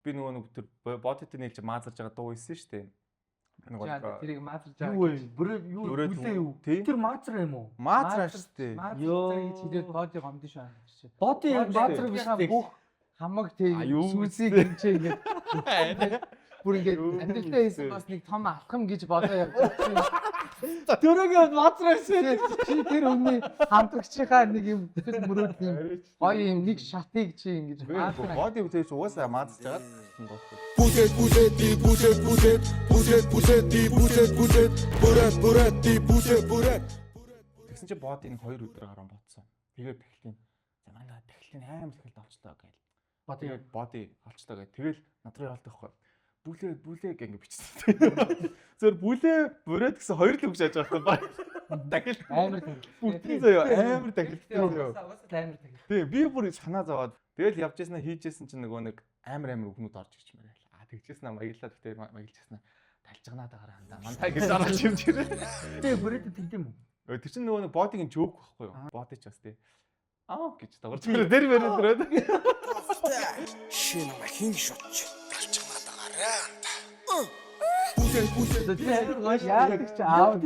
би нөгөө нэг тэр бодит нэлж маазарж байгаа дуу ийсэн шүү дээ. Тэрийг маазарж байгаа. Юу вэ? Бүрээ юу? Тэр маазар юм уу? Маазраа шүү дээ. Ёо гэж хэлээд боди гомдсон шүү аа. Боди яг маазар биш дээ. Бүх хамаг тэг юу сүнсийг хэмжээ ингээд бүр ингээд амьдралаа хийсэн бас нэг том алхам гэж бодоо явчихсан. Төрөөгөө маазраасэн. Чи тэр өмнө хамтрагчийнхаа нэг юм бүтэц мөрөөд юм гоё юм нэг шатыг чи ингэж Боди бүтээж угаасаа маазж байгаа. Puset, puset. Тэгсэн чи бодийн 2 өдөр гарan ботсон. Тэгээд тахилтын за манай тахилтын аим тахилт авчлаа гээл. Тэгээд боди авчлаа гээл. Тэгэл надрын яалт байхгүй. Бүлээ гэнгэ бичсэн. Зөв бүлээ бүрээд гэсэн 2 л үг шааж байгаа байна. Тахилт амар тахилт. бүтэн заяа амар тахилт. Уусаа амар тахилт. Тэгээ би бүр санаа зовоод тэгэл явжсэн хийжсэн чинь нөгөө нэг амар өгнүүд орж ирж мэрэл. Тэгжсэн аа маялаа гэхдээ маялжсэн аа талжганаад байгаа хандаа. Мантай гэж орж ирж ирээ. Тэгээ бүрээд тэлд юм уу? Тэр чинь нөгөө нэг бодигийн жоок байхгүй юу? Боди ч бас тий. Гэж дагаж тэр мөрөд. Шинэ махин шотч. Талчганаад байгаарай. Puset. Яагаад ч аав